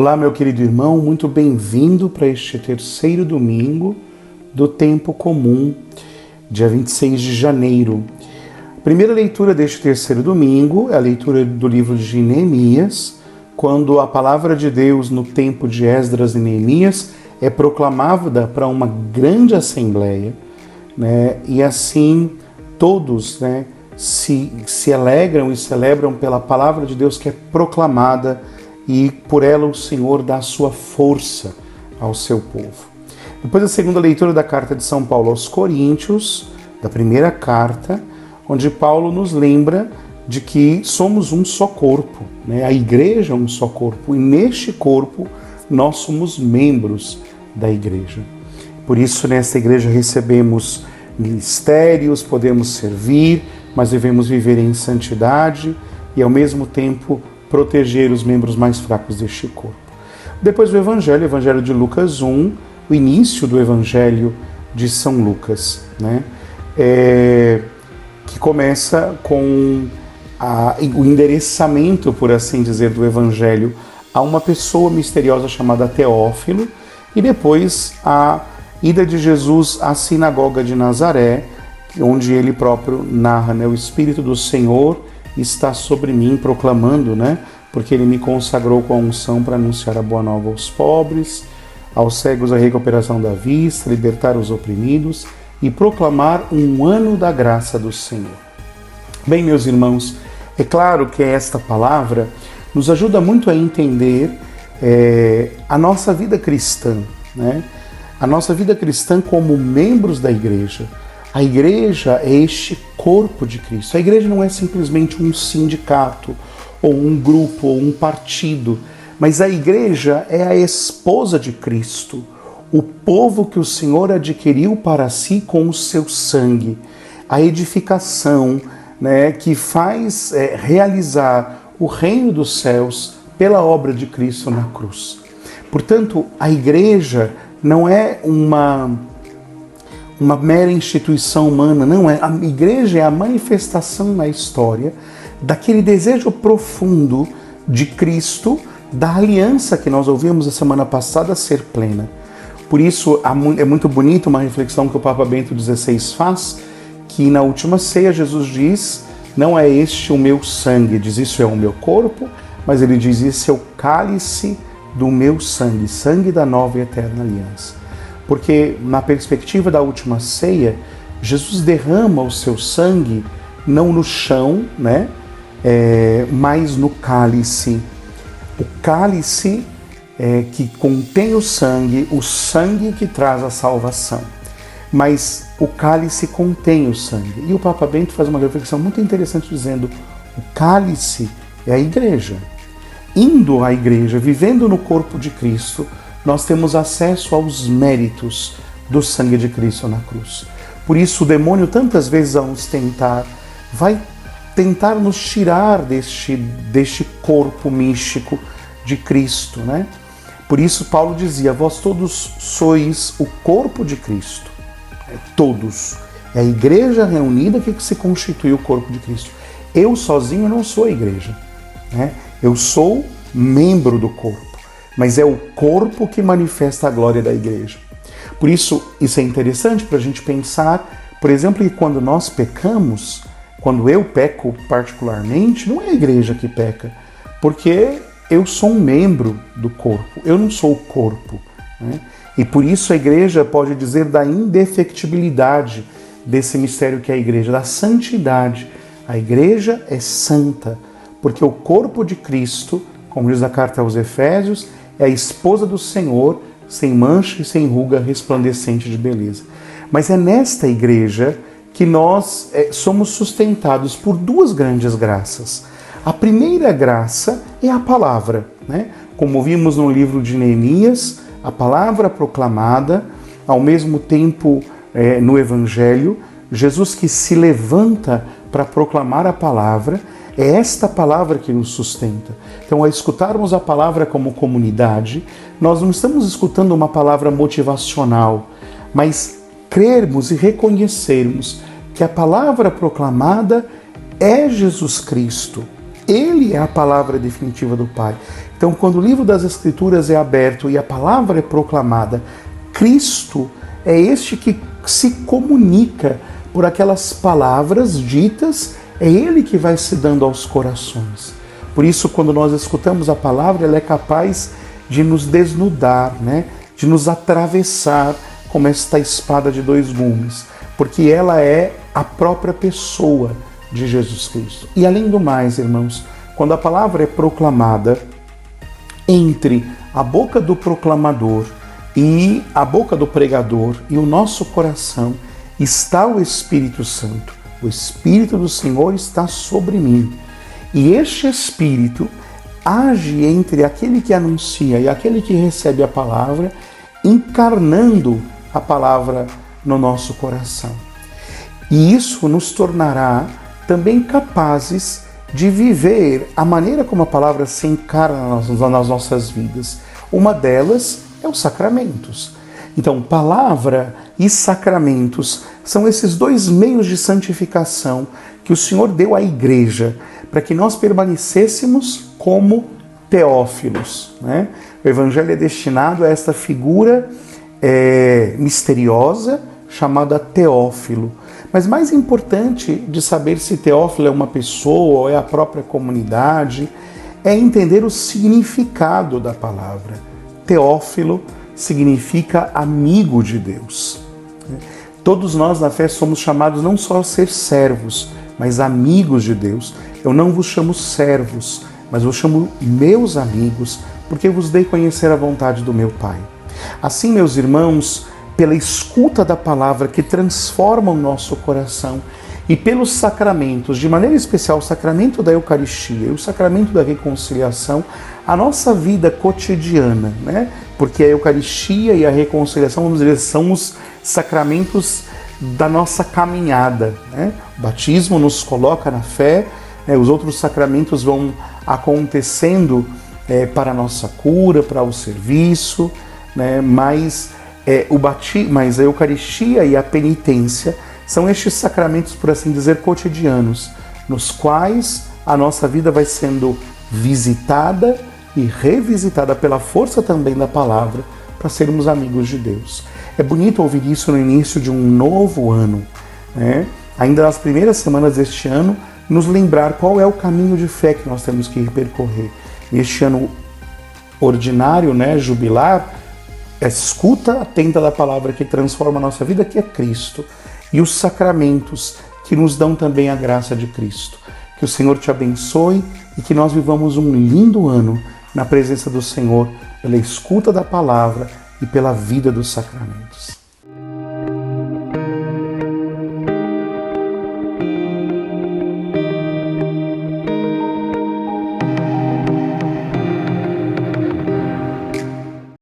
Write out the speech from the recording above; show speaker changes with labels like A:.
A: Olá, meu querido irmão, muito bem-vindo para este terceiro domingo do Tempo Comum, dia 26 de janeiro. A primeira leitura deste terceiro domingo é a leitura do livro de Neemias, quando a palavra de Deus no tempo de Esdras e Neemias é proclamada para uma grande assembleia, né? E assim todos, né, se alegram e celebram pela palavra de Deus que é proclamada, e por ela o Senhor dá a sua força ao seu povo. Depois da segunda leitura da carta de São Paulo aos Coríntios, da primeira carta, onde Paulo nos lembra de que somos um só corpo, né? A igreja é um só corpo, e neste corpo nós somos membros da igreja. Por isso, nesta igreja recebemos ministérios, podemos servir, mas devemos viver em santidade e, ao mesmo tempo, proteger os membros mais fracos deste corpo. Depois o Evangelho de Lucas 1, o início do Evangelho de São Lucas, né? Que começa com o endereçamento, por assim dizer, do Evangelho a uma pessoa misteriosa chamada Teófilo, e depois a ida de Jesus à sinagoga de Nazaré, onde ele próprio narra, né, o Espírito do Senhor está sobre mim, proclamando, né? Porque ele me consagrou com a unção para anunciar a boa nova aos pobres, aos cegos a recuperação da vista, libertar os oprimidos e proclamar um ano da graça do Senhor. Bem, meus irmãos, é claro que esta palavra nos ajuda muito a entender a nossa vida cristã, né? A nossa vida cristã como membros da igreja. A igreja é este corpo de Cristo. A igreja não é simplesmente um sindicato, ou um grupo, ou um partido, mas a igreja é a esposa de Cristo, o povo que o Senhor adquiriu para si com o seu sangue, a edificação, né, que faz realizar o reino dos céus pela obra de Cristo na cruz. Portanto, a igreja não é uma mera instituição humana, não é. A igreja é a manifestação na história daquele desejo profundo de Cristo, da aliança que nós ouvimos a semana passada ser plena. Por isso é muito bonito uma reflexão que o Papa Bento XVI faz, que na última ceia Jesus diz: não é este o meu sangue, diz isso é o meu corpo, mas ele diz isso é o cálice do meu sangue, sangue da nova e eterna aliança. Porque na perspectiva da última ceia, Jesus derrama o seu sangue não no chão, né, mas no cálice. O cálice que contém o sangue que traz a salvação. Mas o cálice contém o sangue. E o Papa Bento faz uma reflexão muito interessante dizendo: o cálice é a igreja. Indo à igreja, vivendo no corpo de Cristo, nós temos acesso aos méritos do sangue de Cristo na cruz. Por isso o demônio tantas vezes vai tentar nos tirar deste corpo místico de Cristo, né? Por isso Paulo dizia: vós todos sois o corpo de Cristo. Todos. É a igreja reunida que se constitui o corpo de Cristo. Eu sozinho não sou a igreja, né? Eu sou membro do corpo, mas é o corpo que manifesta a glória da igreja. Por isso é interessante para a gente pensar, por exemplo, que quando nós pecamos, quando eu peco particularmente, não é a igreja que peca, porque eu sou um membro do corpo, eu não sou o corpo, né? E por isso a igreja pode dizer da indefectibilidade desse mistério que é a igreja, da santidade. A igreja é santa, porque o corpo de Cristo, como diz a carta aos Efésios, é a esposa do Senhor, sem mancha e sem ruga, resplandecente de beleza. Mas é nesta igreja que nós somos sustentados por duas grandes graças. A primeira graça é a palavra, né? Como vimos no livro de Neemias, a palavra proclamada, ao mesmo tempo no Evangelho, Jesus que se levanta para proclamar a palavra. É esta palavra que nos sustenta. Então, ao escutarmos a palavra como comunidade, nós não estamos escutando uma palavra motivacional, mas crermos e reconhecermos que a palavra proclamada é Jesus Cristo. Ele é a palavra definitiva do Pai. Então, quando o livro das Escrituras é aberto e a palavra é proclamada, Cristo é este que se comunica por aquelas palavras ditas, é Ele que vai se dando aos corações. Por isso, quando nós escutamos a palavra, ela é capaz de nos desnudar, né? De nos atravessar como esta espada de dois gumes, porque ela é a própria pessoa de Jesus Cristo. E além do mais, irmãos, quando a palavra é proclamada, entre a boca do proclamador e a boca do pregador e o nosso coração está o Espírito Santo. O Espírito do Senhor está sobre mim. E este Espírito age entre aquele que anuncia e aquele que recebe a palavra, encarnando a palavra no nosso coração. E isso nos tornará também capazes de viver a maneira como a palavra se encarna nas nossas vidas. Uma delas é os sacramentos. Então, palavra e sacramentos são esses dois meios de santificação que o Senhor deu à igreja para que nós permanecêssemos como teófilos, né? O Evangelho é destinado a esta figura misteriosa chamada Teófilo. Mas mais importante de saber se Teófilo é uma pessoa ou é a própria comunidade, é entender o significado da palavra. Teófilo significa amigo de Deus. Todos nós na fé somos chamados não só a ser servos, mas amigos de Deus. Eu não vos chamo servos, mas vos chamo meus amigos, porque vos dei conhecer a vontade do meu Pai. Assim, meus irmãos, pela escuta da palavra que transforma o nosso coração e pelos sacramentos, de maneira especial o sacramento da Eucaristia e o sacramento da reconciliação, a nossa vida cotidiana, né? Porque a Eucaristia e a reconciliação, vamos dizer, são os sacramentos da nossa caminhada, né? O batismo nos coloca na fé, né? Os outros sacramentos vão acontecendo para a nossa cura, para o serviço, né? Mas a Eucaristia e a penitência são estes sacramentos, por assim dizer, cotidianos, nos quais a nossa vida vai sendo visitada e revisitada pela força também da palavra para sermos amigos de Deus. É bonito ouvir isso no início de um novo ano, né? Ainda nas primeiras semanas deste ano, nos lembrar qual é o caminho de fé que nós temos que percorrer. Neste ano ordinário, né, jubilar, a escuta atenta da palavra que transforma a nossa vida, que é Cristo, e os sacramentos que nos dão também a graça de Cristo. Que o Senhor te abençoe e que nós vivamos um lindo ano na presença do Senhor, pela escuta da palavra e pela vida dos sacramentos.